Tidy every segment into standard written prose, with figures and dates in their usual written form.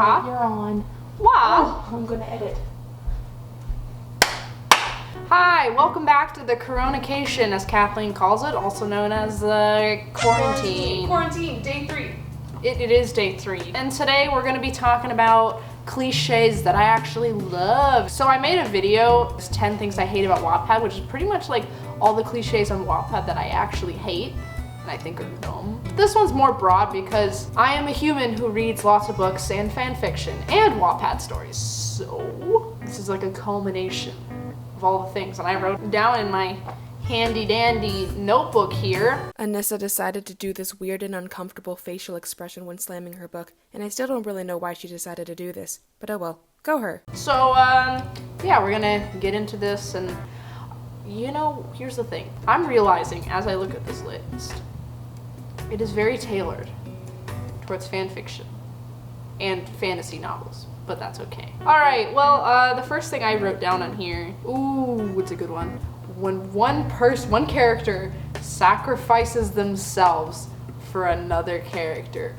Wah. You're on. Wah. Oh, I'm gonna edit. Hi, welcome back to the Coronacation, as Kathleen calls it, also known as the quarantine. Quarantine, day 3. It is day 3. And today we're going to be talking about cliches that I actually love. So I made a video, 10 things I hate about Wattpad, which is pretty much like all the cliches on Wattpad that I actually hate and I think are dumb. This one's more broad because I am a human who reads lots of books and fan fiction and Wattpad stories. So this is like a culmination of all the things, and I wrote down in my handy dandy notebook here. Anissa decided to do this weird and uncomfortable facial expression when slamming her book, and I still don't really know why she decided to do this, but oh well, go her. So yeah, we're gonna get into this, and you know, here's the thing. I'm realizing as I look at this list, it is very tailored towards fan fiction and fantasy novels. But that's okay. All right, well, the first thing I wrote down on here, ooh, it's a good one. When one character sacrifices themselves for another character.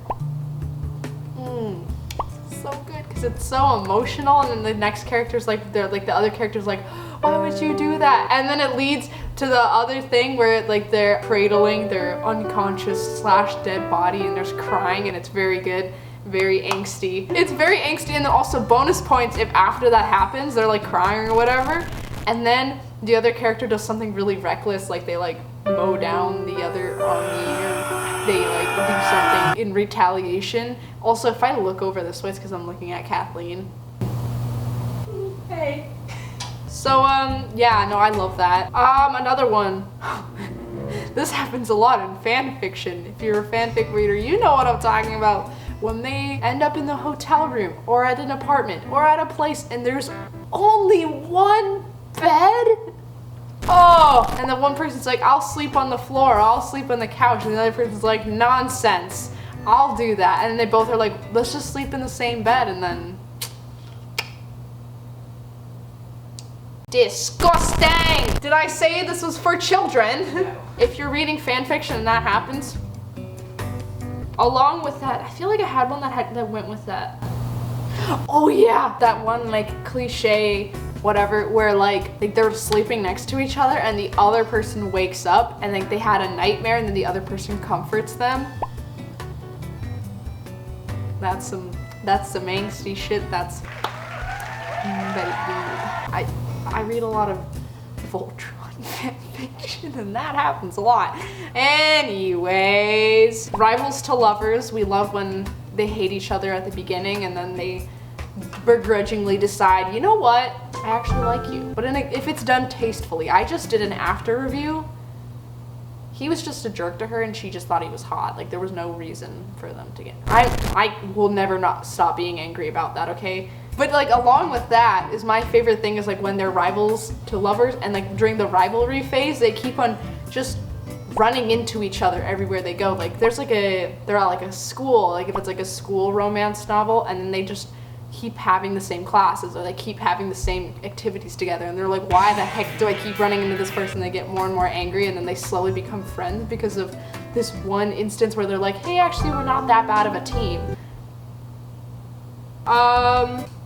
So good, because it's so emotional, and then the next character's like, the other character's like, why would you do that? And then it leads to the other thing where like they're cradling their unconscious / dead body, and there's crying, and it's very good. Very angsty. It's very angsty, and then also bonus points if after that happens, they're like crying or whatever, and then the other character does something really reckless, like they like mow down the other army, or they like do something in retaliation. Also, if I look over this way, it's because I'm looking at Kathleen. Hey. So, yeah, no, I love that. Another one. This happens a lot in fan fiction. If you're a fanfic reader, you know what I'm talking about. When they end up in the hotel room or at an apartment or at a place and there's only one bed. Oh, and then one person's like, I'll sleep on the floor, I'll sleep on the couch, and the other person's like, nonsense, I'll do that. And then they both are like, let's just sleep in the same bed, and then disgusting. Did I say this was for children? No. If you're reading fan fiction and that happens, along with that, I feel like I had one that went with that. Oh yeah, that one like cliche, whatever, where like they're sleeping next to each other and the other person wakes up and like they had a nightmare and then the other person comforts them. That's some angsty shit. That's I read a lot of Voltron fanfiction, and that happens a lot. Anyways, rivals to lovers. We love when they hate each other at the beginning and then they begrudgingly decide, you know what, I actually like you. But if it's done tastefully. I just did an after review. He was just a jerk to her and she just thought he was hot. Like there was no reason for them to get. I will never not stop being angry about that, okay? But like along with that is my favorite thing is like when they're rivals to lovers and like during the rivalry phase, they keep on just running into each other everywhere they go. Like they're at like a school, like if it's like a school romance novel, and then they just keep having the same classes or they keep having the same activities together, and they're like, why the heck do I keep running into this person? They get more and more angry, and then they slowly become friends because of this one instance where they're like, hey, actually we're not that bad of a team.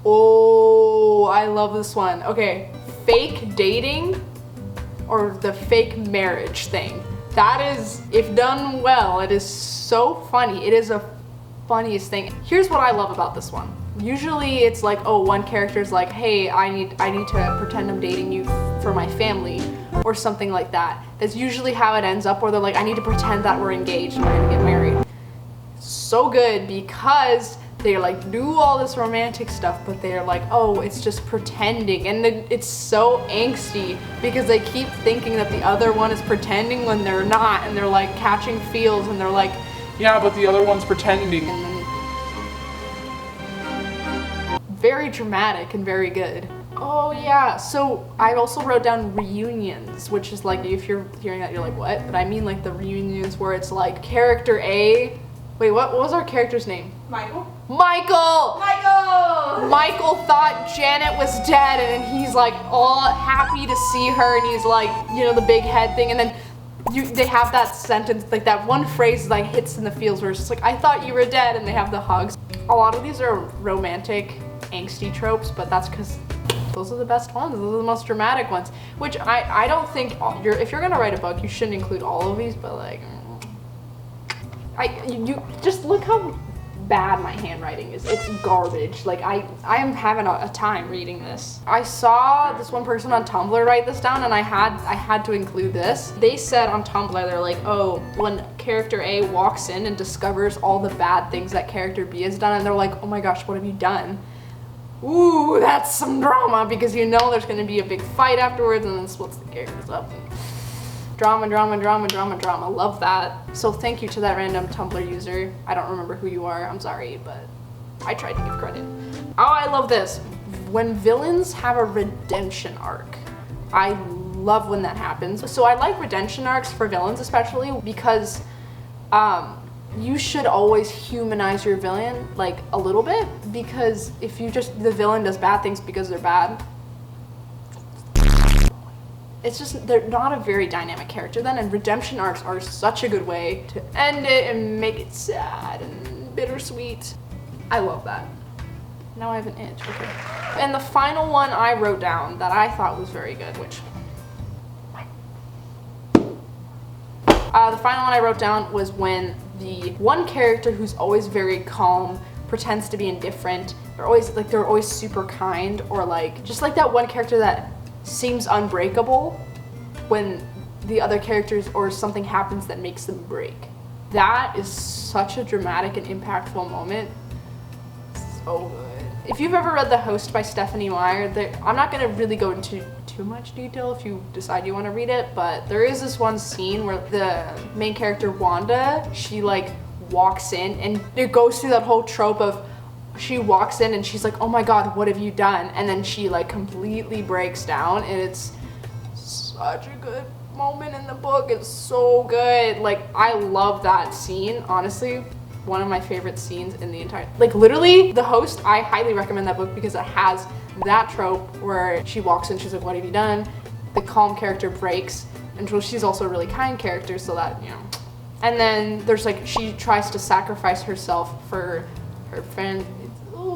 Oh, I love this one. Okay, fake dating or the fake marriage thing. That is, if done well, it is so funny. It is the funniest thing. Here's what I love about this one. Usually it's like, oh, one character's like, hey, I need to pretend I'm dating you for my family or something like that. That's usually how it ends up, where they're like, I need to pretend that we're engaged and we're gonna get married. So good because they like do all this romantic stuff, but they're like, oh, it's just pretending, and it's so angsty because they keep thinking that the other one is pretending when they're not, and they're like catching feels, and they're like, yeah, but the other one's pretending. And then very dramatic and very good. Oh yeah, so I also wrote down reunions, which is like, if you're hearing that, you're like, what? But I mean like the reunions where it's like character A. Wait, what was our character's name? Michael. Michael thought Janet was dead, and then he's like all happy to see her, and he's like, you know, the big head thing, and then they have that sentence, like that one phrase like hits in the feels where it's just like, I thought you were dead, and they have the hugs. A lot of these are romantic, angsty tropes, but that's because those are the best ones. Those are the most dramatic ones. Which I don't think if you're gonna write a book, you shouldn't include all of these, but like, you just look how bad my handwriting is. It's garbage. Like I am having a time reading this. I saw this one person on Tumblr write this down, and I had to include this. They said on Tumblr, they're like, oh, when character A walks in and discovers all the bad things that character B has done, and they're like, oh my gosh, what have you done? Ooh, that's some drama, because you know there's gonna be a big fight afterwards, and then splits the characters up. Drama. Love that. So thank you to that random Tumblr user. I don't remember who you are, I'm sorry, but I tried to give credit. Oh, I love this. When villains have a redemption arc. I love when that happens. So I like redemption arcs for villains especially because you should always humanize your villain like a little bit, because if the villain does bad things because they're bad, it's just, they're not a very dynamic character then, and redemption arcs are such a good way to end it and make it sad and bittersweet. I love that. Now I have an itch, okay. And the final one I wrote down that I thought was very good, which... the final one I wrote down was when the one character who's always very calm pretends to be indifferent. They're always super kind, or like, just like that one character that seems unbreakable when the other characters or something happens that makes them break. That is such a dramatic and impactful moment. So good. If you've ever read The Host by Stephanie Meyer, I'm not going to really go into too much detail if you decide you want to read it, but there is this one scene where the main character Wanda, she like walks in, and it goes through that whole trope of she walks in and she's like, oh my god, what have you done? And then she like completely breaks down, and it's such a good moment in the book. It's so good. Like, I love that scene, honestly. One of my favorite scenes in the entire, like literally The Host, I highly recommend that book because it has that trope where she walks in, she's like, what have you done? The calm character breaks, and she's also a really kind character, so that, you know. And then there's like, she tries to sacrifice herself for her friend.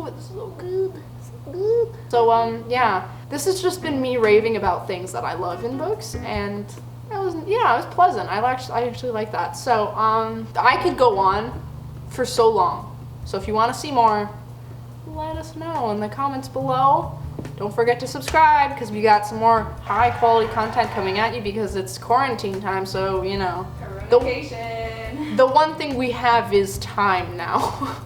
It's so good. So good. So yeah, this has just been me raving about things that I love in books, and it was pleasant. I actually like that. So I could go on for so long. So if you want to see more, let us know in the comments below. Don't forget to subscribe, because we got some more high quality content coming at you because it's quarantine time, so you know. The one thing we have is time now.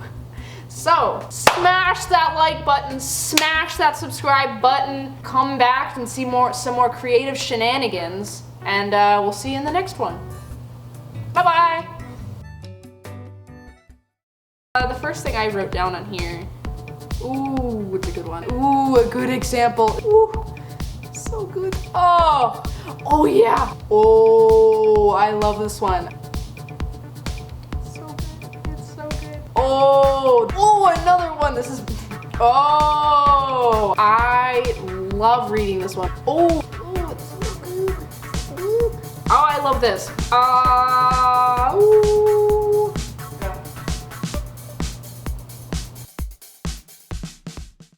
So, smash that like button, smash that subscribe button, come back and see some more creative shenanigans, and we'll see you in the next one. Bye-bye! The first thing I wrote down on here, ooh, it's a good one. Ooh, a good example. Ooh, so good. Oh yeah. Oh, I love this one. Oh, another one. This is, I love reading this one. It's so good. Oh, I love this.